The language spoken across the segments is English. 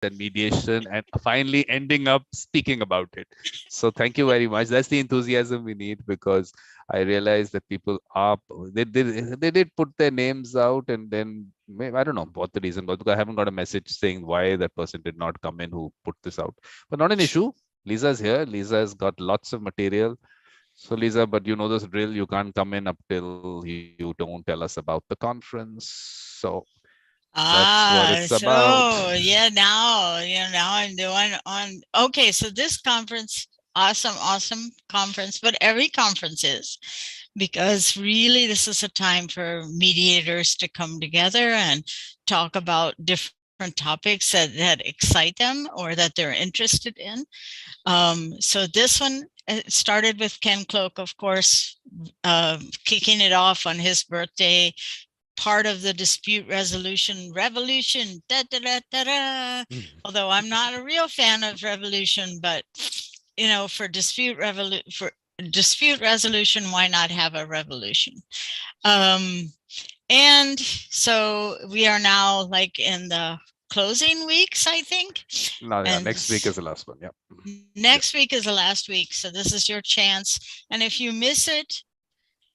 and mediation, and finally ending up speaking about it. So thank you very much. That's the enthusiasm we need, because I realize that people are they did put their names out, and then I don't know what the reason was, because I haven't got a message saying why that person did not come in who put this out. But not an issue. Lisa's here. Lisa has got lots of material. So Lisa, but you know this drill. You can't come in up till you don't tell us about the conference. So that's what it's about. So yeah, now I'm doing on. Okay, so this conference, awesome conference, but every conference is, because really this is a time for mediators to come together and talk about different topics that excite them or that they're interested in. So this one, it started with Ken Cloke, of course, kicking it off on his birthday, part of the dispute resolution revolution. Da, da, da, da, da. Although I'm not a real fan of revolution, but for dispute resolution, why not have a revolution? And so we are now like in the closing weeks, I think. No, yeah, And next week is the last one. Yeah. next week is the last week. So this is your chance. And if you miss it,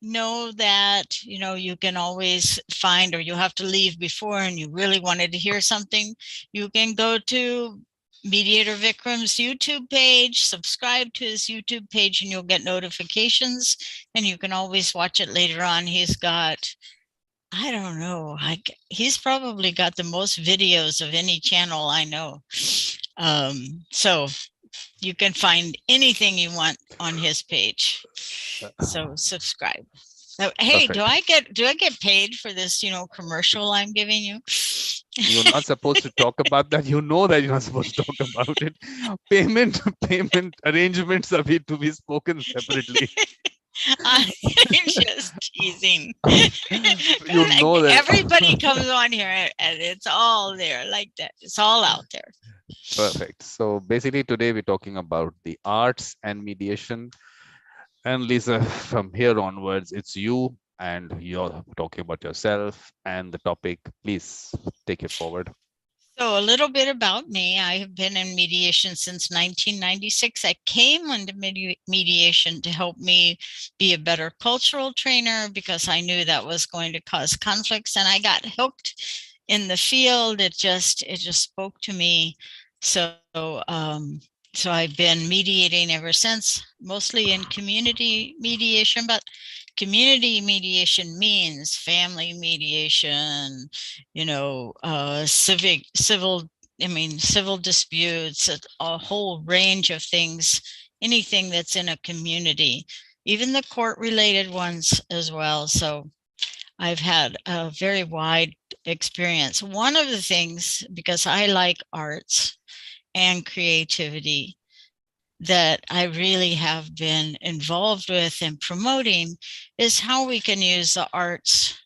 know that you can always find, or you have to leave before and you really wanted to hear something, you can go to Mediator Vikram's YouTube page, subscribe to his YouTube page, and you'll get notifications, and you can always watch it later on. He's got, I don't know, he's probably got the most videos of any channel I know. So you can find anything you want on his page. So subscribe. So, hey, do I get paid for this, commercial I'm giving you? You're not supposed to talk about that. You know that you're not supposed to talk about it. Payment arrangements are to be spoken separately. I'm just teasing. You know that. Everybody comes on here and it's all there like that. It's all out there. Perfect. So basically today we're talking about the arts and mediation. And Lisa, from here onwards, it's you, and you're talking about yourself and the topic. Please take it forward. So a little bit about me. I have been in mediation since 1996. I came into mediation to help me be a better cultural trainer, because I knew that was going to cause conflicts, and I got hooked in the field. It just spoke to me. So I've been mediating ever since, mostly in community mediation, but community mediation means family mediation, civil disputes, a whole range of things, anything that's in a community, even the court related ones as well. So I've had a very wide experience. One of the things, because I like arts and creativity, that I really have been involved with and promoting, is how we can use the arts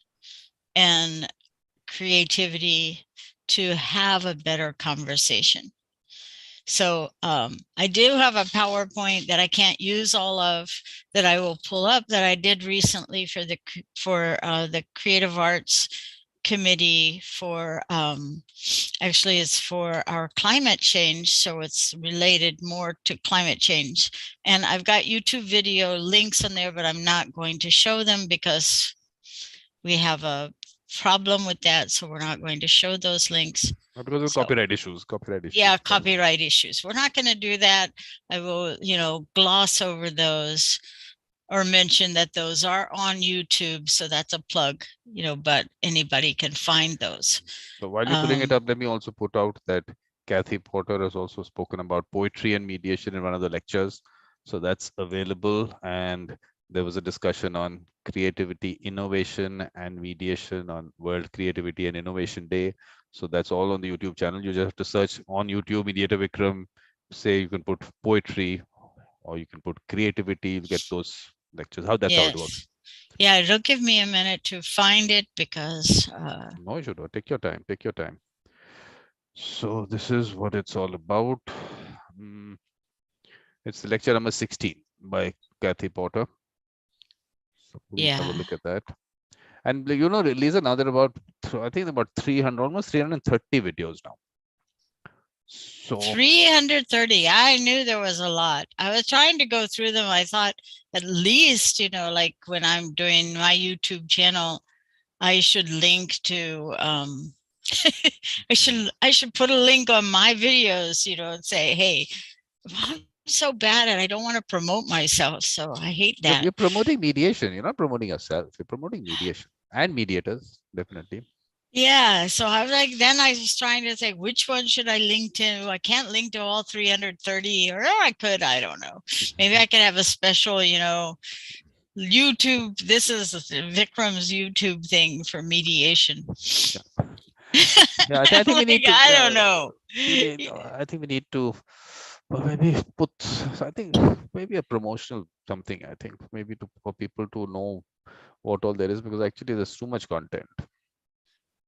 and creativity to have a better conversation. So I do have a PowerPoint that I can't use all of, that I will pull up, that I did recently for the Creative Arts Committee for, actually it's for our climate change, so it's related more to climate change. And I've got YouTube video links on there, but I'm not going to show them because we have a problem with that, so we're not going to show those links. Because of copyright issues. Yeah, copyright issues. We're not going to do that. I will, gloss over those or mention that those are on YouTube. So that's a plug, but anybody can find those. So while you're putting it up, let me also put out that Kathy Porter has also spoken about poetry and mediation in one of the lectures. So that's available. And there was a discussion on creativity, innovation, and mediation on World Creativity and Innovation Day. So that's all on the YouTube channel. You just have to search on YouTube, Mediator Vikram, say you can put poetry or you can put creativity, you'll get those lectures. How it works. Yeah, it'll give me a minute to find it because no, you should take your time. Take your time. So this is what it's all about. It's lecture number 16 by Kathy Porter. So please have a look at that. And Lisa, now there are about, I think about 300, almost 330 videos now. So 330. I knew there was a lot. I was trying to go through them. I thought at least, like when I'm doing my YouTube channel, I should link to I should put a link on my videos, and say, hey, I'm so bad and I don't want to promote myself. So I hate that. you're promoting mediation. You're not promoting yourself. You're promoting mediation and mediators, definitely. Yeah. So I was like, then I was trying to think, which one should I link to? I can't link to all 330, or I could, I don't know. Maybe I could have a special, YouTube. This is Vikram's YouTube thing for mediation. Yeah, I think we need to. I don't know. I think we need to maybe put. I think maybe a promotional something. I think maybe for people to know what all there is, because actually there's too much content.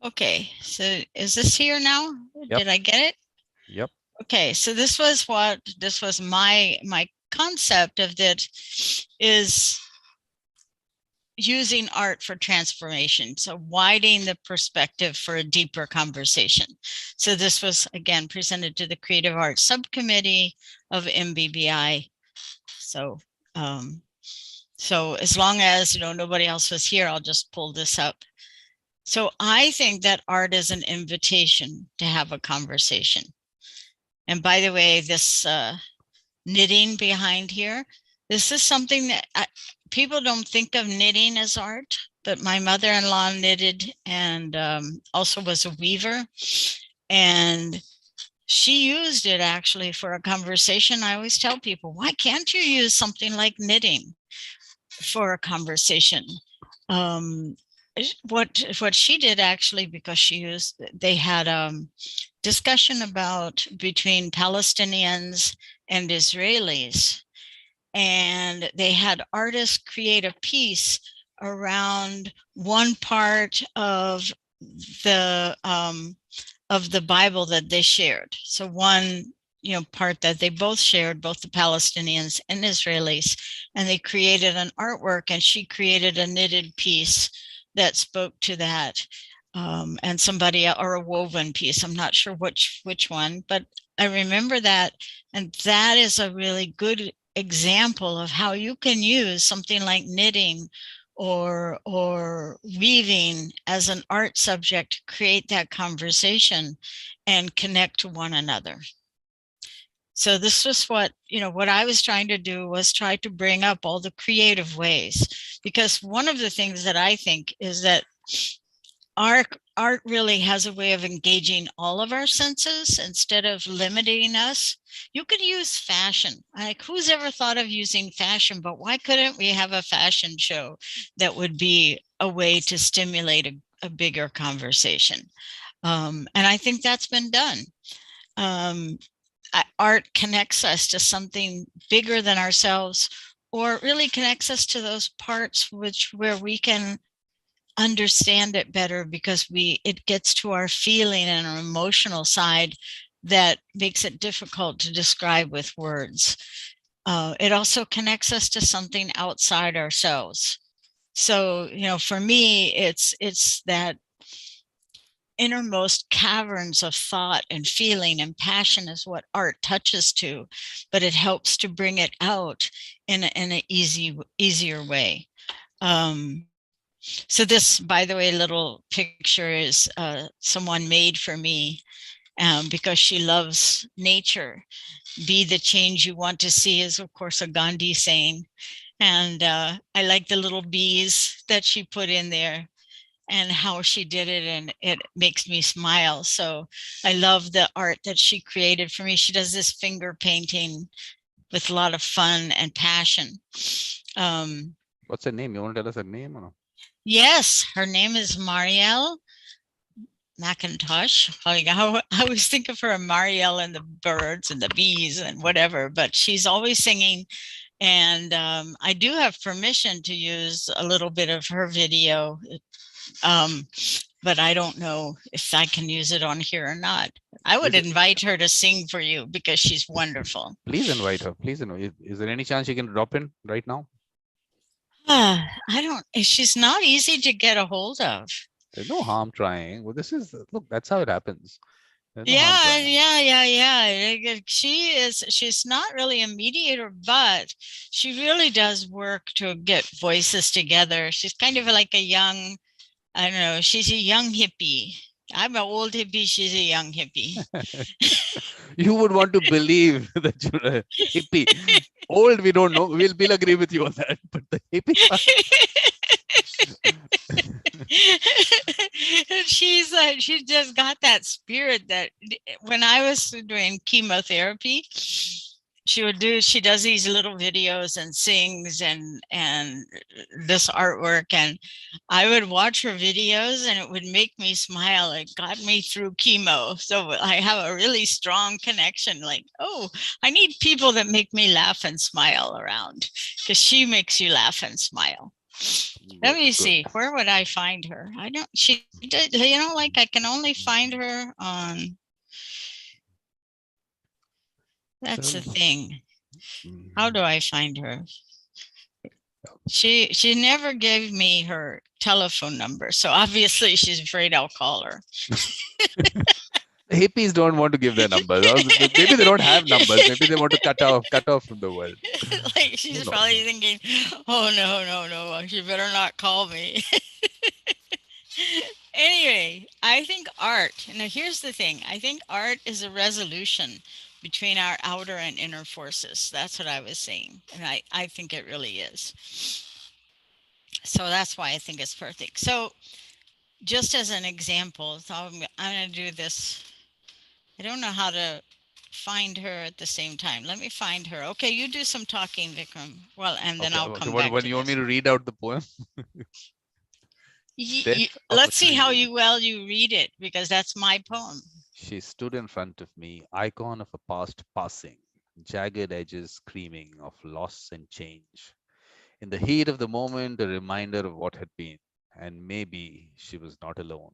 Okay, so is this here now? Yep. Did I get it? Yep. Okay, so this was my concept of that is using art for transformation. So widening the perspective for a deeper conversation. So this was again presented to the Creative Arts Subcommittee of MBBI. So so as long as nobody else was here, I'll just pull this up. So I think that art is an invitation to have a conversation. And by the way, this knitting behind here, this is something that people don't think of knitting as art, but my mother-in-law knitted and also was a weaver. And she used it actually for a conversation. I always tell people, why can't you use something like knitting for a conversation? What she did actually, because they had discussion about between Palestinians and Israelis, and they had artists create a piece around one part of the Bible that they shared. So one part that they both shared, both the Palestinians and Israelis, and they created an artwork, and she created a knitted piece that spoke to that, and somebody, or a woven piece. I'm not sure which one, but I remember that, and that is a really good example of how you can use something like knitting or weaving as an art subject to create that conversation and connect to one another. So this was what I was trying to do, was try to bring up all the creative ways, because one of the things that I think is that art really has a way of engaging all of our senses instead of limiting us. You could use fashion. Like, who's ever thought of using fashion? But why couldn't we have a fashion show that would be a way to stimulate a bigger conversation? And I think that's been done. Art connects us to something bigger than ourselves, or really connects us to those parts where we can understand it better, because it gets to our feeling and our emotional side that makes it difficult to describe with words. It also connects us to something outside ourselves. So, for me, it's that innermost caverns of thought and feeling and passion is what art touches to, but it helps to bring it out in an easier way. So this, by the way, little picture is someone made for me, because she loves nature. Be the change you want to see is, of course, a Gandhi saying. And I like the little bees that she put in there and how she did it, and it makes me smile. So I love the art that she created for me. She does this finger painting with a lot of fun and passion. What's her name? You want to tell us her name or no? Yes, her name is Marielle McIntosh. I always think of her, Marielle and the birds and the bees and whatever, but she's always singing. And I do have permission to use a little bit of her video, but I don't know if I can use it on here or not. I would invite her to sing for you, because she's wonderful. Please invite her. Please invite. Is there any chance she can drop in right now? I don't. She's not easy to get a hold of. There's no harm trying. Well, look, that's how it happens. No harm trying. She's not really a mediator, but she really does work to get voices together. She's kind of like a young, I don't know, she's a young hippie. I'm an old hippie, she's a young hippie. You would want to believe that you're a hippie. Old, we don't know. We'll agree with you on that. But the hippie part. She's just got that spirit that when I was doing chemotherapy, she does these little videos and sings and this artwork, and I would watch her videos and it would make me smile. It got me through chemo. So I have a really strong connection, like, oh, I need people that make me laugh and smile around, because she makes you laugh and smile. Let me see. Where would I find her? I don't. She did. Like I can only find her on. That's the thing. How do I find her? She never gave me her telephone number, so obviously she's afraid I'll call her. Hippies don't want to give their numbers. Maybe they don't have numbers. Maybe they want to cut off from the world. Like she's probably thinking, "Oh no! She better not call me." Anyway, I think art. Now, here's the thing. I think art is a resolution between our outer and inner forces. That's what I was saying, and I think it really is. So that's why I think it's perfect. So, just as an example, so I'm going to do this. I don't know how to find her at the same time. Let me find her. Okay, you do some talking, Vikram. Well, and then I'll come back. When you want me to read out the poem? Let's see how well you read it, because that's my poem. She stood in front of me, icon of a past passing, jagged edges screaming of loss and change. In the heat of the moment, a reminder of what had been, and maybe she was not alone.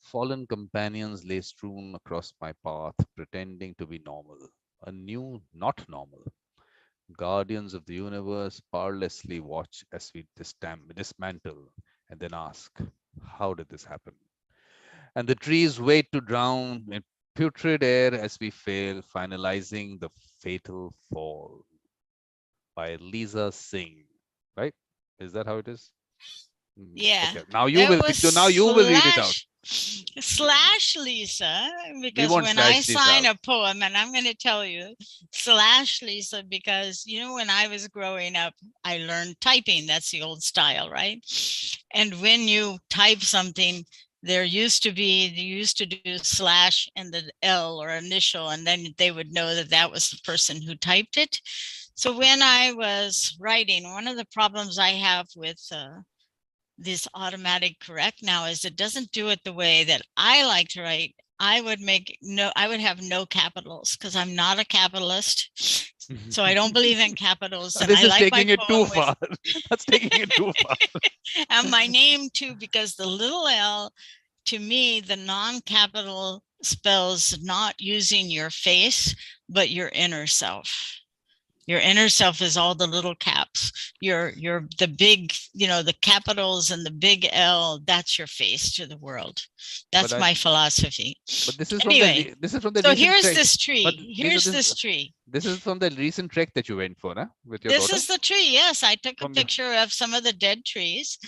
Fallen companions lay strewn across my path, pretending to be normal, a new not normal. Guardians of the universe powerlessly watch as we dismantle and then ask, how did this happen? And the trees wait to drown in putrid air as we fail, finalizing the fatal fall. By Lisa Singh, right? Is that how it is? Yeah. Okay. Now you will read it out. Slash Lisa, because when I sign a poem, and I'm going to tell you, slash Lisa, because when I was growing up, I learned typing. That's the old style, right? And when you type something, you used to do slash and the L or initial, and then they would know that was the person who typed it. So when I was writing, one of the problems I have with this automatic correct now is it doesn't do it the way that I like to write. I would have no capitals, because I'm not a capitalist. So I don't believe in capitals. And this is taking it too far. That's taking it too far. And my name too, because the little L, to me, the non-capital spells not using your face, but your inner self. Your inner self is all the little caps. You're the big, the capitals and the big L, that's your face to the world. That's my philosophy. But this is anyway, from the so here's this tree. This is from the recent trek that you went for, huh? With your daughter? This is the tree. Yes, I took a picture of some of the dead trees.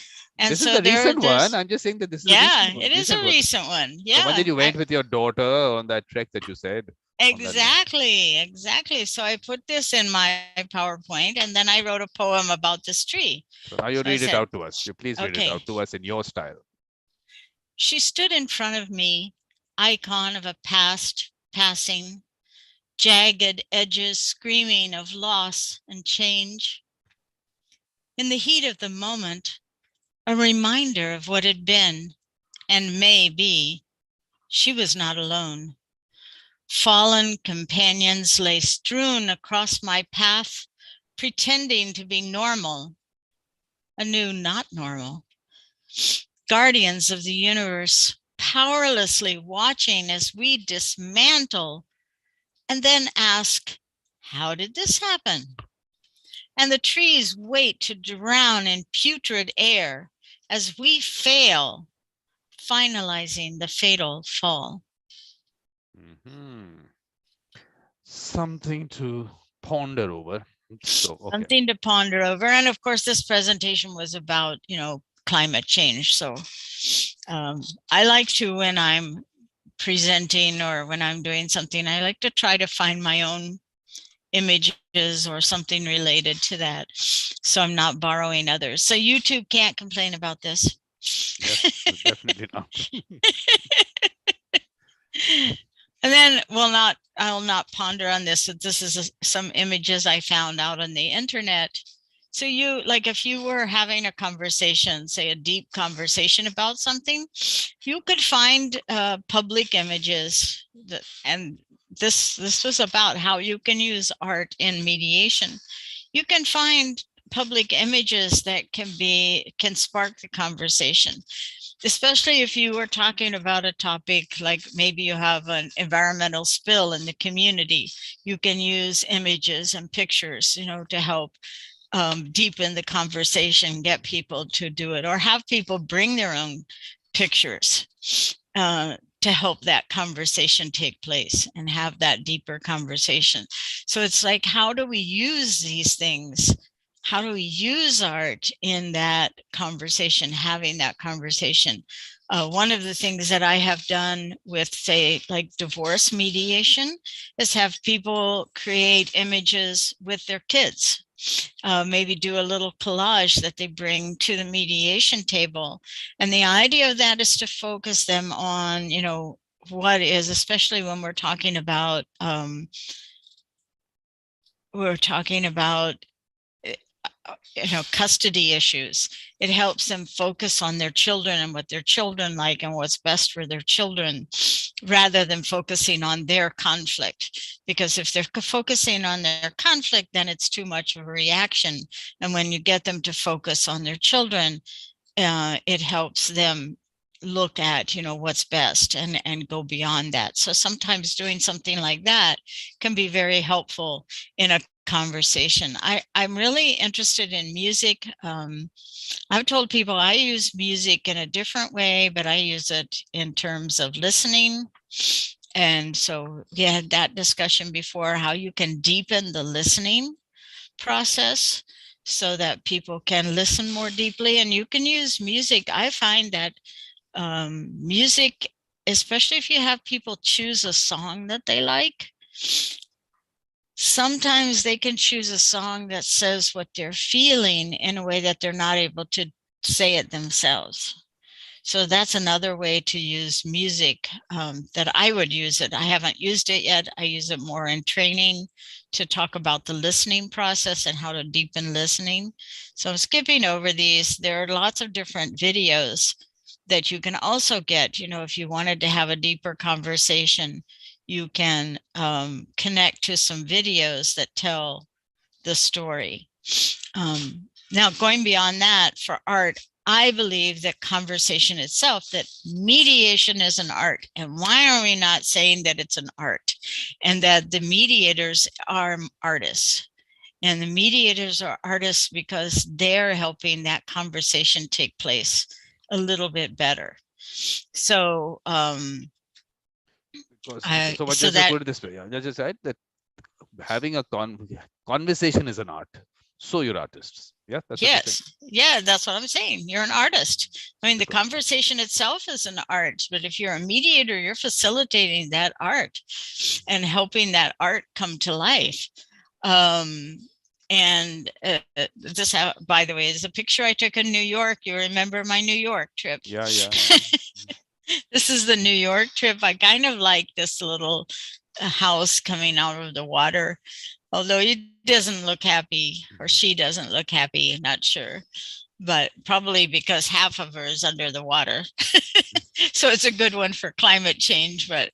And this is the recent one. I'm just saying that this is it is a recent one. Yeah. So when did you went with your daughter on that trek that you said? Exactly. So I put this in my PowerPoint, and then I wrote a poem about this tree. So now you read it out to us. You please read it out to us in your style. She stood in front of me, icon of a past passing, jagged edges screaming of loss and change. In the heat of the moment, a reminder of what had been and may be. She was not alone. Fallen companions lay strewn across my path, pretending to be normal, a new not normal. Guardians of the universe, powerlessly watching as we dismantle, and then ask, how did this happen? And the trees wait to drown in putrid air as we fail, finalizing the fatal fall. Mhm. Something to ponder over. So, okay. Something to ponder over. And of course, this presentation was about, climate change. So I like to, when I'm presenting or when I'm doing something, I like to try to find my own images or something related to that. So I'm not borrowing others. So YouTube can't complain about this. Yes, definitely not. And then I'll not ponder on this. This is some images I found out on the internet. So if you were having a conversation, say a deep conversation about something, you could find public images and this was about how you can use art in mediation. You can find public images that can spark the conversation, especially if you were talking about a topic like maybe you have an environmental spill in the community. You can use images and pictures, to help deepen the conversation, get people to do it, or have people bring their own pictures to help that conversation take place and have that deeper conversation. So it's like, how do we use these things? How do we use art in that conversation, having that conversation? One of the things that I have done with, say, like divorce mediation is have people create images with their kids. Maybe do a little collage that they bring to the mediation table. And the idea of that is to focus them on, what is, especially when we're talking about custody issues. It helps them focus on their children and what their children like and what's best for their children, rather than focusing on their conflict. Because if they're focusing on their conflict, then it's too much of a reaction. And when you get them to focus on their children, it helps them look at what's best and go beyond that. So sometimes doing something like that can be very helpful in a conversation. I'm really interested in music. I've told people I use music in a different way, but I use it in terms of listening. And so we had that discussion before, how you can deepen the listening process so that people can listen more deeply. And you can use music. I find that music, especially if you have people choose a song that they like, sometimes they can choose a song that says what they're feeling in a way that they're not able to say it themselves. So that's another way to use music that I would use it. I haven't used it yet. I use it more in training to talk about the listening process and how to deepen listening. So I'm skipping over these. There are lots of different videos that you can also get. If you wanted to have a deeper conversation, you can connect to some videos that tell the story. Now, going beyond that, for art, I believe that conversation itself, that mediation is an art. And why are we not saying that it's an art? And that the mediators are artists. And the mediators are artists because they're helping that conversation take place a little bit better. So, So what so just that put it this way, yeah, just said that having a conversation is an art. So you're artists. Yeah, that's what you're saying. yes, yeah, that's what I'm saying. You're an artist. I mean, the conversation itself is an art, but if you're a mediator, you're facilitating that art and helping that art come to life. And this, by the way, is a picture I took in New York. You remember my New York trip? Yeah. This is the New York trip. I kind of like this little house coming out of the water, although he doesn't look happy, or she doesn't look happy, not sure, but probably because half of her is under the water. So it's a good one for climate change, but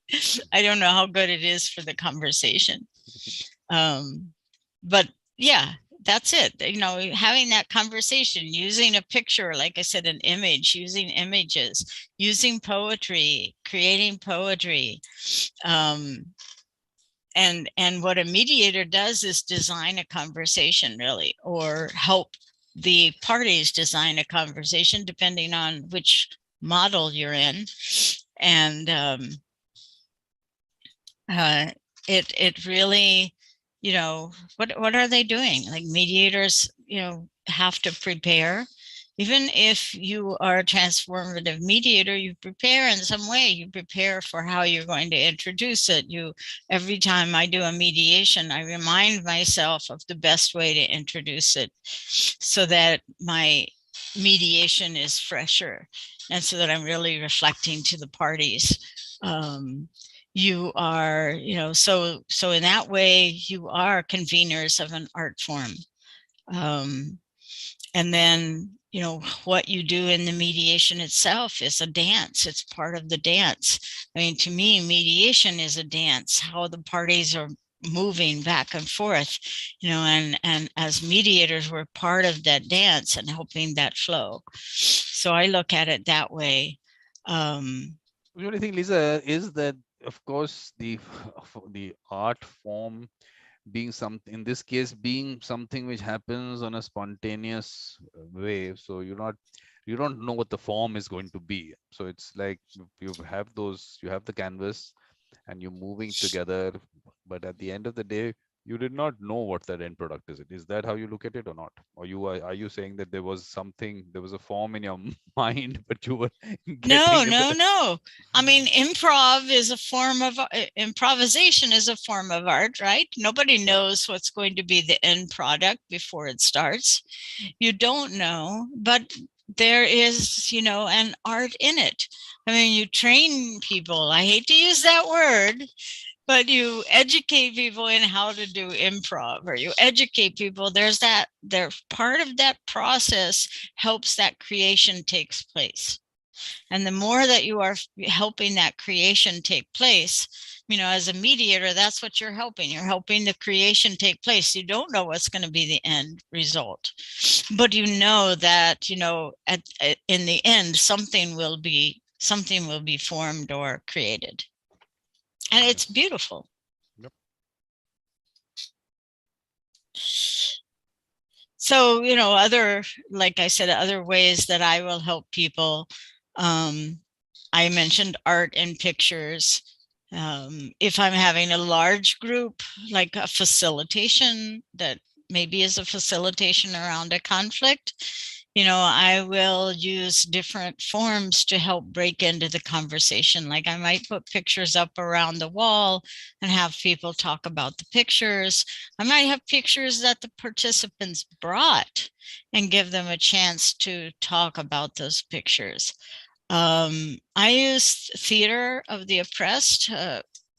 I don't know how good it is for the conversation. But yeah, that's it. Having that conversation, using a picture, like I said, an image, using images, using poetry, creating poetry. And what a mediator does is design a conversation, really, or help the parties design a conversation, depending on which model you're in. And It really, what are they doing? Like mediators, have to prepare. Even if you are a transformative mediator, you prepare in some way. You prepare for how you're going to introduce it. Every time I do a mediation, I remind myself of the best way to introduce it so that my mediation is fresher and so that I'm really reflecting to the parties. You are, so in that way, you are conveners of an art form. And then, what you do in the mediation itself is a dance. It's part of the dance. I mean, to me, mediation is a dance, how the parties are moving back and forth, and as mediators, we're part of that dance and helping that flow. So I look at it that way. The only thing, Lisa, is that of course the art form being some, in this case, being something which happens on a spontaneous way, so you don't know what the form is going to be. So it's like you have the canvas and you're moving together, but at the end of the day, you did not know what that end product is. Is that how you look at it or not? Or are you saying that there was a form in your mind, but you were No, getting no, the no. I mean, improvisation is a form of art, right? Nobody right. knows what's going to be the end product before it starts. You don't know, but there is, an art in it. I mean, you train people. I hate to use that word, but you educate people in how to do improv, or you educate people. There's part of that process helps that creation takes place. And the more that you are helping that creation take place, as a mediator, that's what you're helping. You're helping the creation take place. You don't know what's going to be the end result, but you know that, in the end, something will be formed or created. And it's Yes. beautiful. Yep. So, like I said, other ways that I will help people. I mentioned art and pictures. If I'm having a large group, like a facilitation that maybe is a facilitation around a conflict, I will use different forms to help break into the conversation. Like I might put pictures up around the wall and have people talk about the pictures. I might have pictures that the participants brought and give them a chance to talk about those pictures. I use theater of the oppressed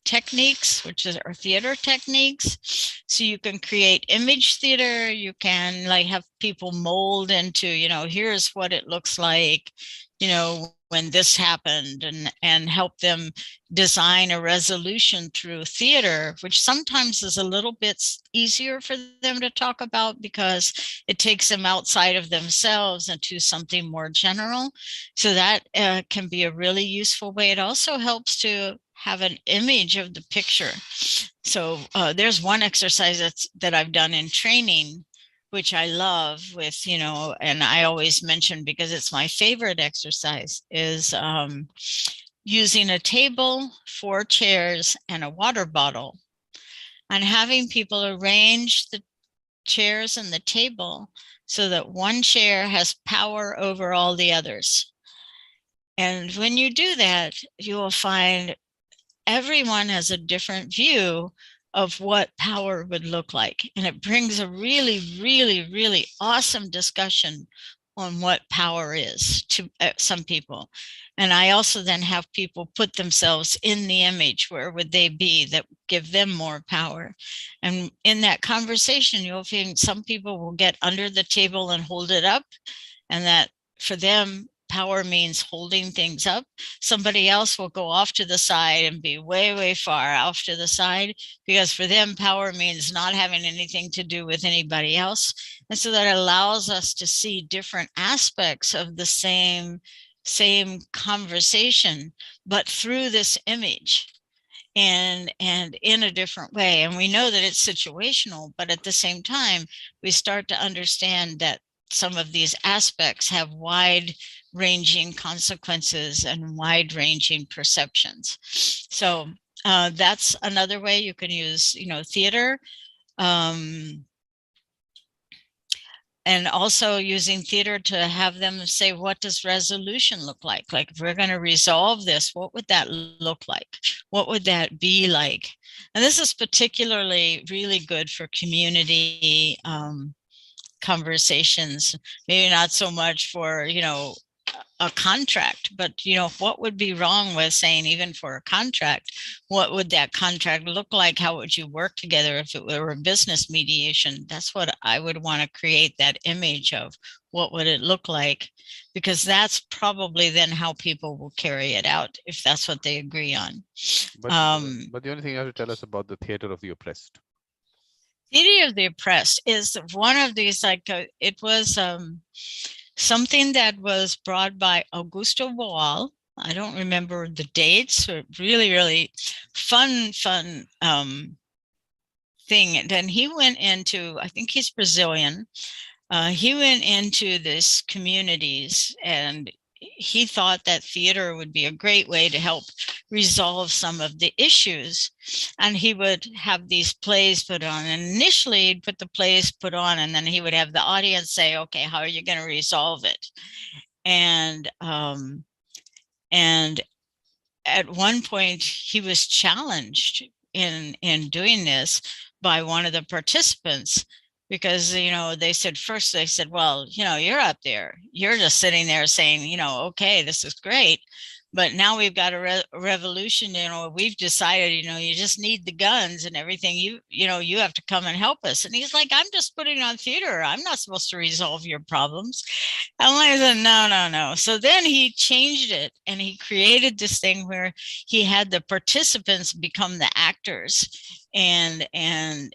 techniques, or theater techniques. So you can create image theater. You can have people mold into, here's what it looks like, when this happened, and help them design a resolution through theater, which sometimes is a little bit easier for them to talk about because it takes them outside of themselves into something more general. So that can be a really useful way. It also helps to have an image of the picture. So there's one exercise that I've done in training, which I love with, and I always mention because it's my favorite exercise, is using a table, 4 chairs, and a water bottle, and having people arrange the chairs and the table so that one chair has power over all the others. And when you do that, you will find everyone has a different view of what power would look like. And it brings a really, really, really awesome discussion on what power is to some people. And I also then have people put themselves in the image. Where would they be that give them more power? And in that conversation, you'll find some people will get under the table and hold it up, and that for them, power means holding things up. Somebody else will go off to the side and be way, way far off to the side, because for them, power means not having anything to do with anybody else. And so that allows us to see different aspects of the same conversation, but through this image and in a different way. And we know that it's situational, but at the same time, we start to understand that some of these aspects have wide ranging consequences and wide ranging perceptions. So That's another way you can use, theater. And also using theater to have them say, what does resolution look like? Like, if we're going to resolve this, what would that look like? What would that be like? And this is particularly really good for community conversations, maybe not so much for, a contract, but what would be wrong with saying, even for a contract, what would that contract look like? How would you work together if it were a business mediation? That's what I would want to create, that image of what would it look like, because that's probably then how people will carry it out, if that's what they agree on. But the only thing you have to tell us about the theater of the oppressed. Theater of the Oppressed is one of these, it was something that was brought by Augusto Boal. I don't remember the dates. Really, really fun thing. And then he went into, I think he's Brazilian. He went into this communities, and he thought that theater would be a great way to help resolve some of the issues. And he would have these plays put on. And initially, he'd put the plays put on, and then he would have the audience say, okay, how are you going to resolve it? And at one point, he was challenged in doing this by one of the participants, because they said, well, you're up there, you're just sitting there saying, okay, this is great, but now we've got a revolution, we've decided, you just need the guns and everything, you have to come and help us. And he's like, I'm just putting on theater, I'm not supposed to resolve your problems. I'm like, no. So then he changed it, and he created this thing where he had the participants become the actors, and in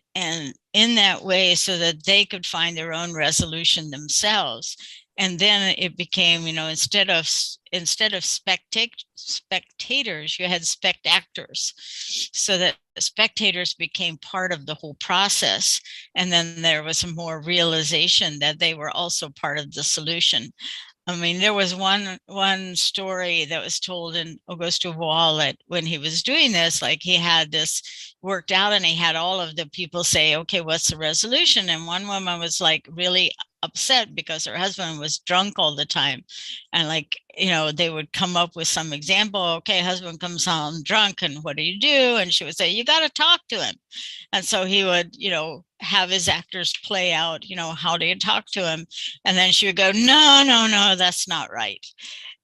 that way, so that they could find their own resolution themselves. And then it became, instead of spectators, you had spectators, so that spectators became part of the whole process. And then there was more realization that they were also part of the solution. I mean, there was one story that was told in Augusto Boal when he was doing this, like he had this worked out, and he had all of the people say, okay, what's the resolution? And one woman was like really upset because her husband was drunk all the time. And they would come up with some example. Okay, husband comes home drunk, and what do you do? And she would say, you got to talk to him. And so he would, have his actors play out, how do you talk to him? And then she would go, no, that's not right.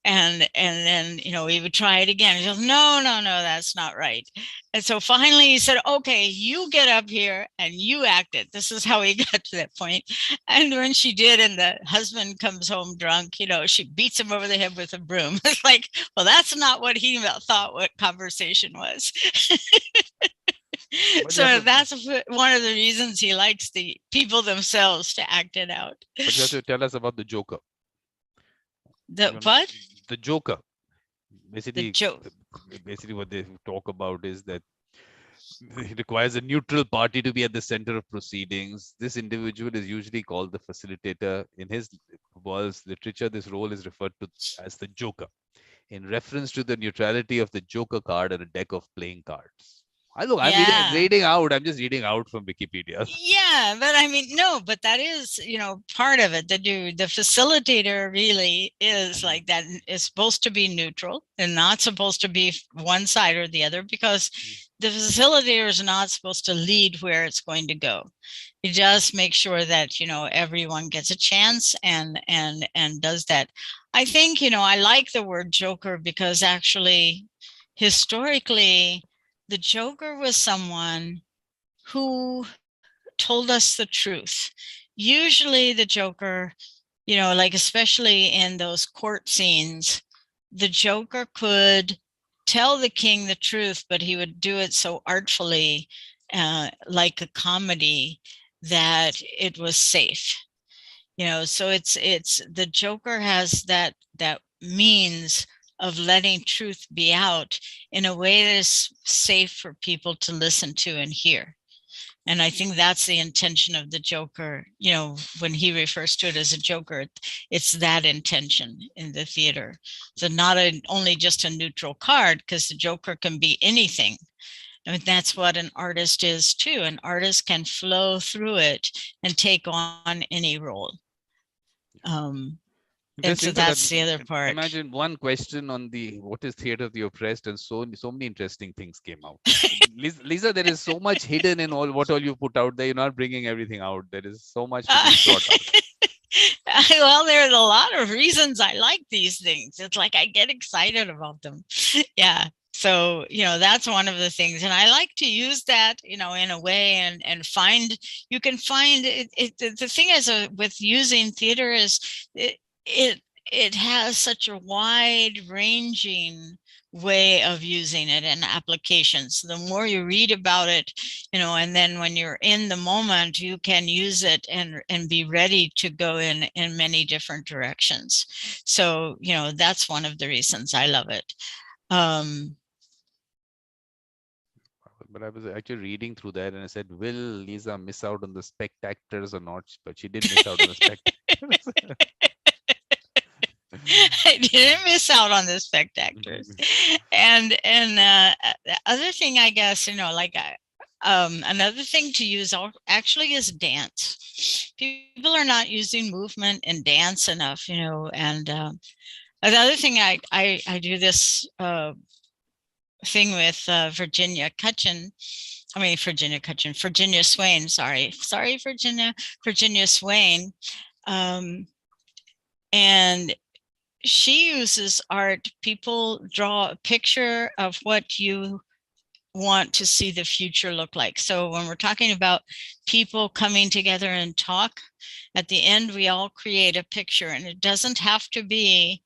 And then, he would try it again. He goes, no, that's not right. And so finally he said, okay, you get up here and you act it. This is how he got to that point. And when she did, and the husband comes home drunk, she beats him over the head with a broom. It's like, well, that's not what he thought what conversation was. So that's one of the reasons he likes the people themselves to act it out. But you have to tell us about the Joker. What? The Joker. Basically, what they talk about is that it requires a neutral party to be at the center of proceedings. This individual is usually called the facilitator. In his Boal's literature, this role is referred to as the Joker, in reference to the neutrality of the Joker card and a deck of playing cards. I'm reading out. I'm just reading out from Wikipedia. Yeah, but I mean, no, but that is, part of it. The facilitator really is like that. Is supposed to be neutral and not supposed to be one side or the other, because the facilitator is not supposed to lead where it's going to go. He just makes sure that, everyone gets a chance and does that. I think, I like the word Joker because actually, historically, the Joker was someone who told us the truth. Usually the Joker, especially in those court scenes, the Joker could tell the king the truth, but he would do it so artfully, like a comedy, that it was safe. So it's the Joker has that means of letting truth be out in a way that is safe for people to listen to and hear. And I think that's the intention of the Joker. You know, when he refers to it as a Joker, it's that intention in the theater. So not only just a neutral card, because the Joker can be anything. I mean, that's what an artist is too. An artist can flow through it and take on any role. And so Interesting. So that that's the other part. imagine one question on the what is theater of the oppressed, and so many interesting things came out. Lisa, there is so much hidden in all what all you put out there. You're not bringing everything out. There is so much to be brought out. Well, there's a lot of reasons I like these things. It's like I get excited about them. Yeah. So, you know, that's one of the things. And I like to use that, you know, in a way and find, you can find it. The thing is with using theater is it has such a wide ranging way of using it and applications. The more you read about it, you know, and then when you're in the moment, you can use it and be ready to go in many different directions. So, you know, that's one of the reasons I love it. But I was actually reading through that, and I said, will Lisa miss out on the spectators or not? But she did miss out on the spectators. I didn't miss out on the spectators. And the other thing, I guess, you know, like another thing to use actually is dance. People are not using movement and dance enough, you know. And another thing, I do this thing with Virginia Swain. Sorry, Virginia Swain. And she uses art. People draw a picture of what you want to see the future look like. So when we're talking about people coming together and talk, at the end, we all create a picture, and it doesn't have to be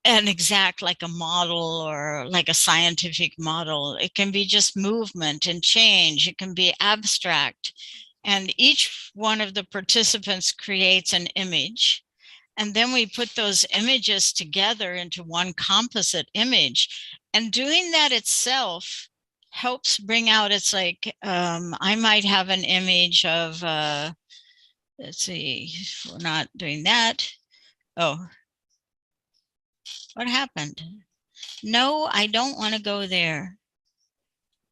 an exact, like a model or like a scientific model. It can be just movement and change. It can be abstract. And each one of the participants creates an image. And then we put those images together into one composite image. And doing that itself helps bring out, it's like, I might have an image of, let's see, we're not doing that. Oh, what happened? No, I don't want to go there.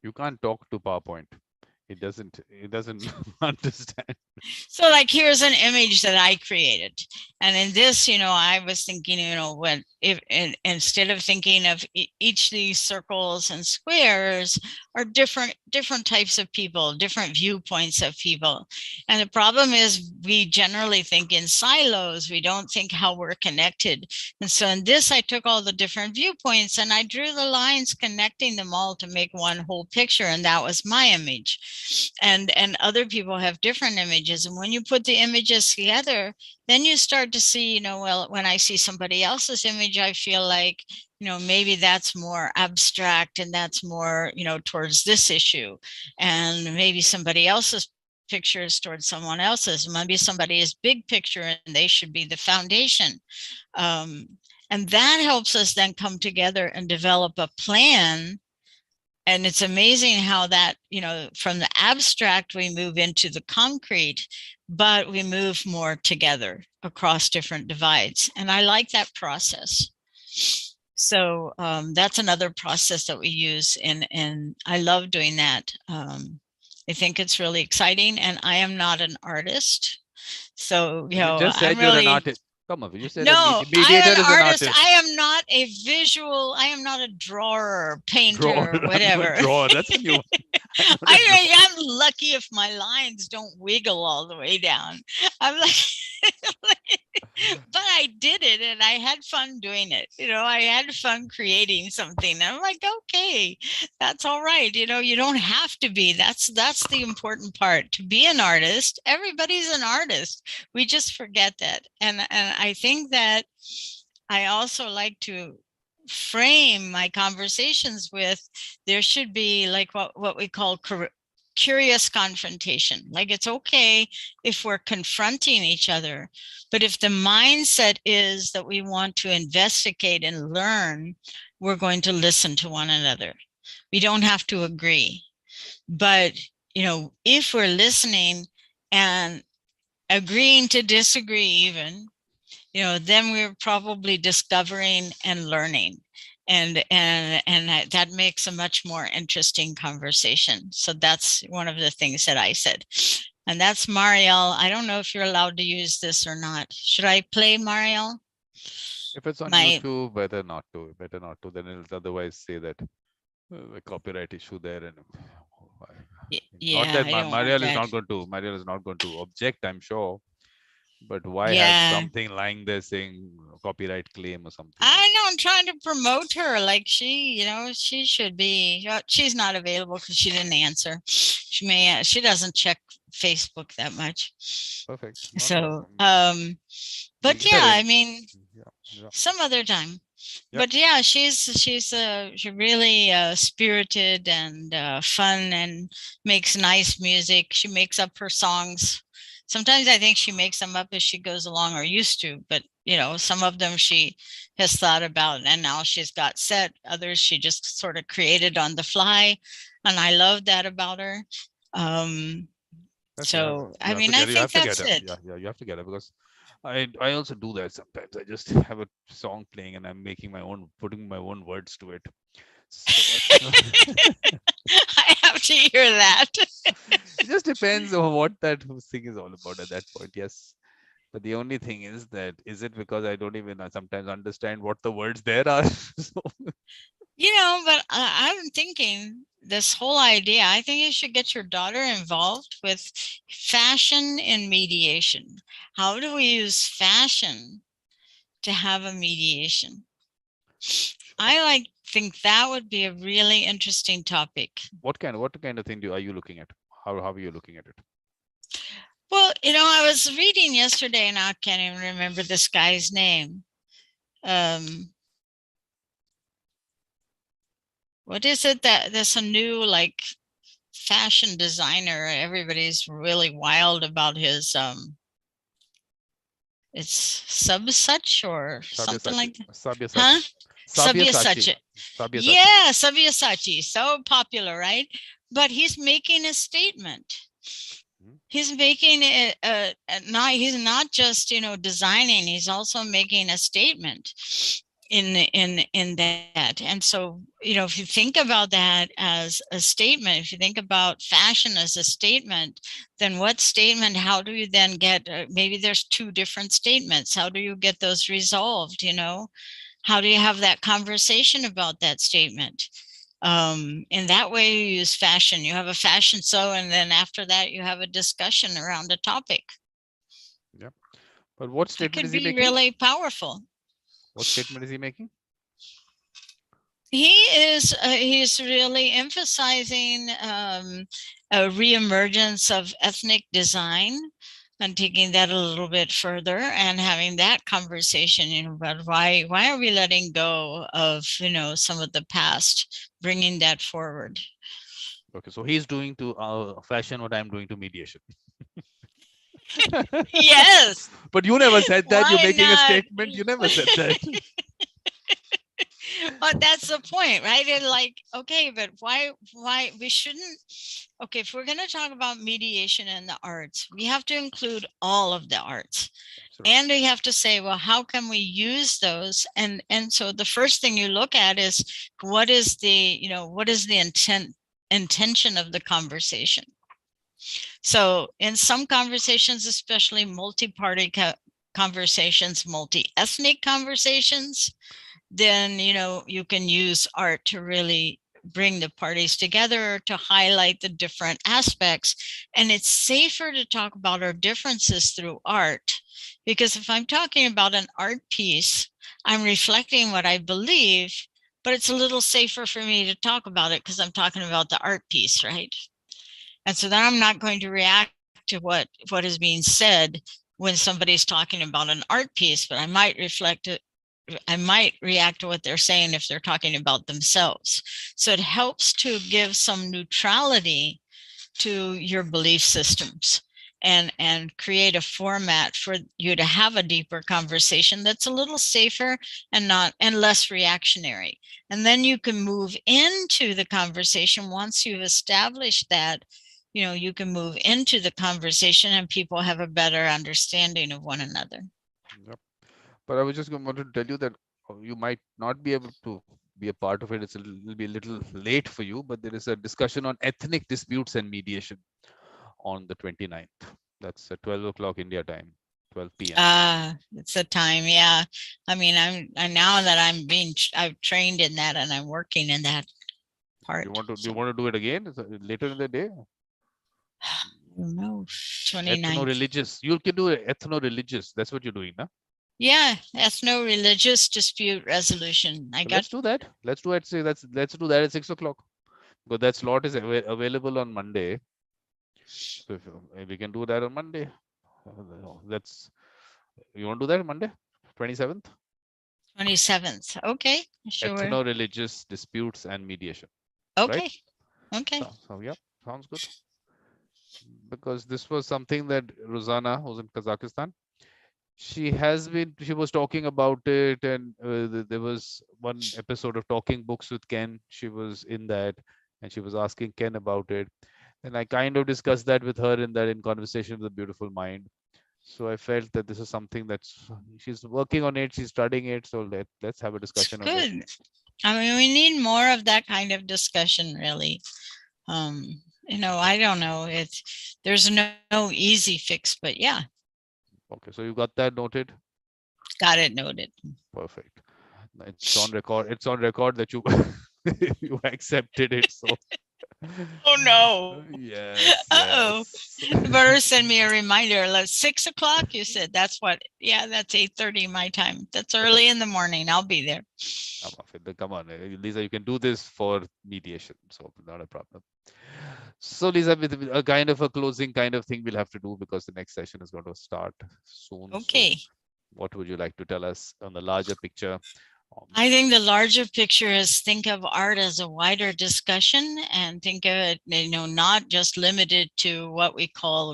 You can't talk to PowerPoint. It doesn't understand. So like, here's an image that I created. And in this, you know, I was thinking, you know, instead of thinking of each of these circles and squares are different types of people, different viewpoints of people. And the problem is we generally think in silos. We don't think how we're connected. And so in this, I took all the different viewpoints and I drew the lines connecting them all to make one whole picture. And that was my image. And other people have different images. And when you put the images together, then you start to see, you know, well, when I see somebody else's image, I feel like, you know, maybe that's more abstract and that's more, you know, towards this issue. And maybe somebody else's picture is towards someone else's. Maybe somebody's big picture and they should be the foundation. And that helps us then come together and develop a plan. And it's amazing how that, you know, from the abstract, we move into the concrete, but we move more together across different divides. And I like that process. So that's another process that we use. And I love doing that. I think it's really exciting. And I am not an artist. So, you know, you just said I'm you're really, an artist. Come on, you said no, a mediator I'm an is an artist. artist. I am not a visual. I am not a drawer or painter Drawer, or whatever. drawer. That's a new one. I'm lucky if my lines don't wiggle all the way down. I'm like, but I did it and I had fun doing it. You know, I had fun creating something. And I'm like, okay, that's all right. You know, you don't have to be. That's the important part. To be an artist, everybody's an artist. We just forget that. And I think that I also like to frame my conversations with, there should be like what we call curious confrontation. Like, it's okay if we're confronting each other, but if the mindset is that we want to investigate and learn, we're going to listen to one another. We don't have to agree. But, if we're listening and agreeing to disagree even, then we're probably discovering and learning. And that makes a much more interesting conversation. So that's one of the things that I said. And that's Marielle. I don't know if you're allowed to use this or not. Should I play Marielle? If it's on My YouTube, better not to. Better not to. Then it'll otherwise say that a copyright issue there, and not yeah, that I don't want Mariel is that. not going to. Mariel is not going to object, I'm sure. But why have Yeah, something lying there saying copyright claim or something? I know. I'm trying to promote her. Like she should be. She's not available because she didn't answer. She doesn't check Facebook that much. Perfect. No So, problem. We'll but get her yeah, in. I mean, Yeah. Yeah. some other time. Yep. But yeah, she's really spirited and fun and makes nice music. She makes up her songs. Sometimes I think she makes them up as she goes along, or used to, but some of them she has thought about and now she's got set. Others she just sort of created on the fly, and I love that about her. Um, That's yeah. so You I have to mean, I get. You think have to get that's her. it. Yeah. Yeah. You have to get her because I also do that sometimes. I just have a song playing and I'm making my own, putting my own words to it. So I have to hear that. it just depends on what that thing is all about at that point. Yes. But the only thing is that is it because I don't even sometimes understand what the words there are? So, But I'm thinking this whole idea, I think you should get your daughter involved with fashion in mediation. How do we use fashion to have a mediation? sure. I think that would be a really interesting topic. What kind of thing are you looking at? How are you looking at it? Well, I was reading yesterday and I can't even remember this guy's name. What is it that's a new fashion designer? Everybody's really wild about his it's Subsuch or something Sabyasachi. like that. Huh? Sabyasachi. Sabyasachi. Sabyasachi. Sabyasachi. Yeah, Sabyasachi. So popular, right? But he's making a statement. Hmm. He's making it not he's not just designing, he's also making a statement in that. And so if you think about that as a statement, if you think about fashion as a statement, then what statement, how do you then get maybe there's two different statements, how do you get those resolved? How do you have that conversation about that statement? In that way you use fashion. You have a fashion show, and then after that you have a discussion around a topic. Yeah. But what That statement could is he be making? really powerful. What statement is he making? He's really emphasizing a reemergence of ethnic design and taking that a little bit further and having that conversation, about why are we letting go of some of the past, bringing that forward. Okay, so he's doing to fashion what I'm doing to mediation. Yes. But you never said that. You're Why making a not? statement. You never said that. But that's the point, right? And okay, but why we shouldn't, okay, if we're going to talk about mediation in the arts, we have to include all of the arts. Absolutely. And we have to say, well, how can we use those? And so the first thing you look at is what is the intention of the conversation. So in some conversations, especially multi-party conversations, multi-ethnic conversations, then you can use art to really bring the parties together, to highlight the different aspects. And it's safer to talk about our differences through art, because if I'm talking about an art piece, I'm reflecting what I believe, but it's a little safer for me to talk about it because I'm talking about the art piece, right? And so then I'm not going to react to what is being said when somebody's talking about an art piece, but I might react to what they're saying if they're talking about themselves. So it helps to give some neutrality to your belief systems. and create a format for you to have a deeper conversation that's a little safer and less reactionary. And then you can move into the conversation once you've established that, you can move into the conversation and people have a better understanding of one another. Yep. But I was just going to tell you that you might not be able to be a part of it. It'll be a little late for you, but there is a discussion on ethnic disputes and mediation on the 29th. That's at 12 o'clock India time, 12 p.m. It's a time. Yeah. I mean, I'm now that I've trained in that and I'm working in that part. Do you want to do it again? Is it later in the day? No, 29th. Ethno-religious. You can do ethno-religious. That's what you're doing, huh? Yeah, ethno-religious dispute resolution. Let's do that. Let's do it. Let's do that at 6 o'clock. Because that slot is available on Monday. So if we can do that on Monday. You want to do that on Monday, 27th? 27th. Okay, sure. Ethno-religious disputes and mediation. Okay. Right? Okay. So yeah, sounds good. Because this was something that Rosanna, who's in Kazakhstan, she was talking about it, and there was one episode of Talking Books with Ken. She was in that, and she was asking Ken about it. And I kind of discussed that with her in Conversation with a Beautiful Mind. So I felt that this is something she's working on it, she's studying it. So let's have a discussion on it. Good. I mean, we need more of that kind of discussion, really. I don't know. There's no easy fix, but yeah. Okay, so you got that noted? Got it noted. Perfect. It's on record. It's on record that you you accepted it. So. Oh no. Yes. Uh-oh. You better send me a reminder. 6 o'clock, you said. That's 8:30 my time. That's early in the morning. I'll be there. Come on, Lisa, you can do this for mediation, so not a problem. So Lisa, with a kind of a closing kind of thing we'll have to do, because the next session is going to start soon. Okay. So what would you like to tell us on the larger picture? I think the larger picture is think of art as a wider discussion, and think of it, not just limited to what we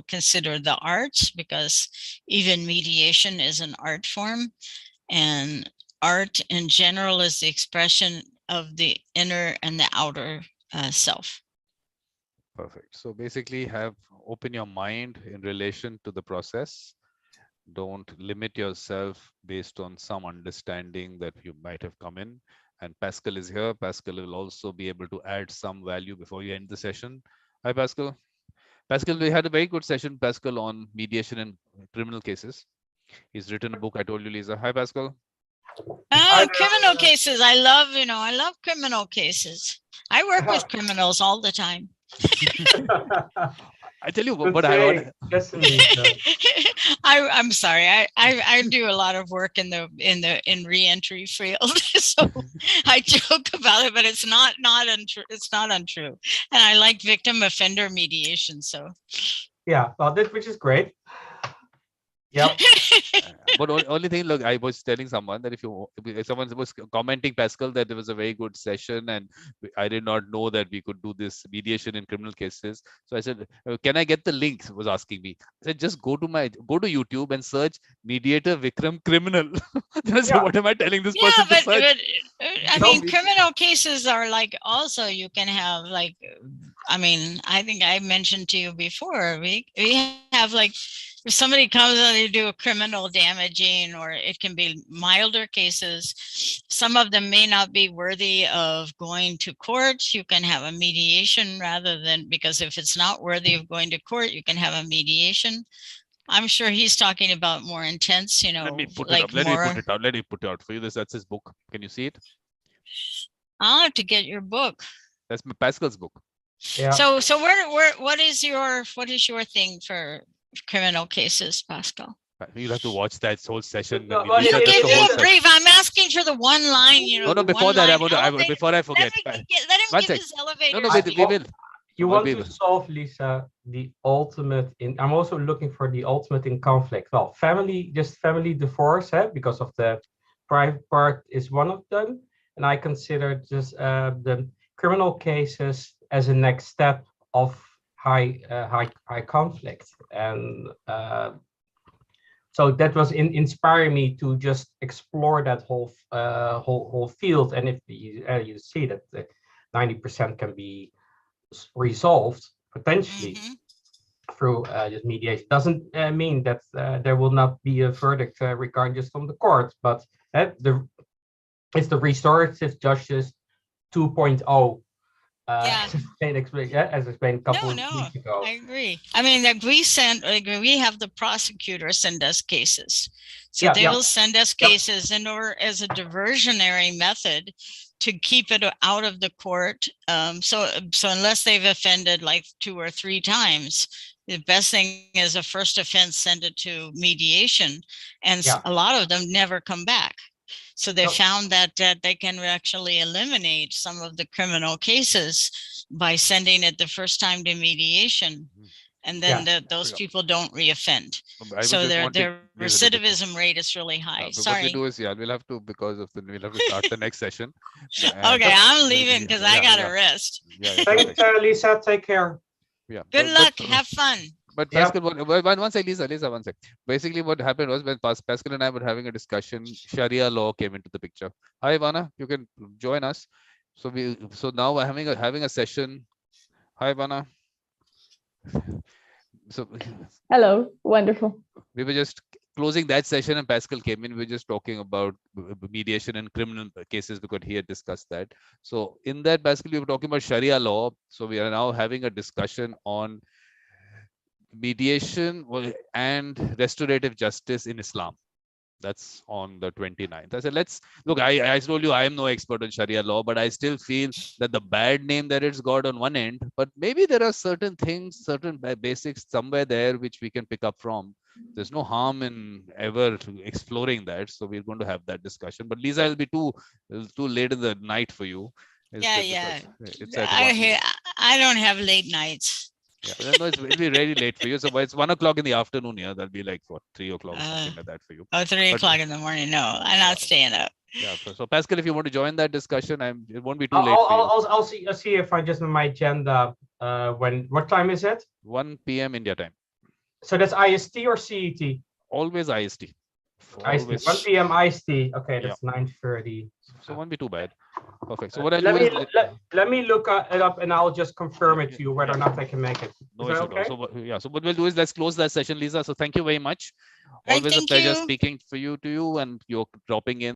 consider the arts, because even mediation is an art form, and art in general is the expression of the inner and the outer self. Perfect. So basically open your mind in relation to the process. Don't limit yourself based on some understanding that you might have come in. And Pascal is here. Pascal will also be able to add some value before you end the session. Hi, Pascal. Pascal, we had a very good session, Pascal, on mediation in criminal cases. He's written a book, I told you, Lisa. Hi, Pascal. Criminal cases. I love criminal cases. I work with criminals all the time. I tell you what I'm sorry. I do a lot of work in re-entry field, so I joke about it, but it's not untrue. It's not untrue, and I like victim offender mediation. So yeah, well, which is great. Yeah. But only thing, look, I was telling someone that if someone was commenting, Pascal, that it was a very good session, and I did not know that we could do this mediation in criminal cases. So I said, can I get the link? Was asking me. I said, just go to YouTube and search Mediator Vikram criminal. I said, what am I telling this person to search? But I mean, criminal cases are also, you can have I think I mentioned to you before, we have if somebody comes and they do a criminal damaging, or it can be milder cases. Some of them may not be worthy of going to court. You can have a mediation because if it's not worthy of going to court, you can have a mediation. I'm sure he's talking about more intense, Let me put it up. Let me put it out for you. That's his book. Can you see it? I'll have to get your book. That's Pascal's book. Yeah. So what is your thing for criminal cases, Pascal? You'll have to watch that whole session. You give me a brief. I'm asking for the one line. No, before that, before I forget. Let him give his elevator. No, we will. You want to solve, Lisa, the ultimate I'm also looking for the ultimate in conflict. Well, family divorce, because of the private part is one of them. And I consider just the criminal cases as a next step of high conflict, and so that was inspiring me to just explore that whole field. And if you see that 90% can be resolved potentially through just mediation, doesn't mean that there will not be a verdict regarding just from the court, but it's the restorative justice 2.0. Yeah. As explained a couple of weeks ago. I agree. I mean, we have the prosecutor send us cases. So they will send us cases in order as a diversionary method to keep it out of the court. So unless they've offended like 2 or 3 times, the best thing is a first offense, send it to mediation. And a lot of them never come back. So they found that they can actually eliminate some of the criminal cases by sending it the first time to mediation, and then those people don't reoffend. So their recidivism rate is really high. Sorry. What we do is, we'll have to, we'll have to start the next session. Okay, I'm leaving because I got to rest. Thanks, Lisa. Take care. Yeah. Good luck. Have fun. But Pascal, one sec, Lisa, one sec. Basically, what happened was when Pascal and I were having a discussion, Sharia law came into the picture. Hi, Ivana, you can join us. So now we're having a session. Hi, Ivana. So hello, wonderful. We were just closing that session, and Pascal came in. We were just talking about mediation in criminal cases because he had discussed that. So in that, Pascal, we were talking about Sharia law. So we are now having a discussion on mediation and restorative justice in Islam. That's on the 29th. I said, let's look. I told you I am no expert on Sharia law, but I still feel that the bad name that it's got on one end, but maybe there are certain things, certain basics somewhere there which we can pick up from. There's no harm in ever exploring that. So we're going to have that discussion. But Lisa, it'll be too late in the night for you. It's I don't have late nights. Yeah, no, it'll be really late for you. So it's 1 o'clock in the afternoon here. That'll be like what, 3 o'clock, something like that for you. 3 o'clock in the morning. No, I'm not staying up. Yeah. So Pascal, if you want to join that discussion, it won't be too late for you. I'll see if I just on my agenda. What time is it? 1 p.m. India time. So that's IST or CET? Always IST. IST. 1 p.m. IST. Okay, that's 9:30. So won't be too bad. Perfect. So what I'll let me look it up, and I'll just confirm it to you whether or not I can make it. No issue. Okay? So what we'll do is let's close that session, Lisa. So thank you very much. Always a pleasure speaking to you and you're dropping in.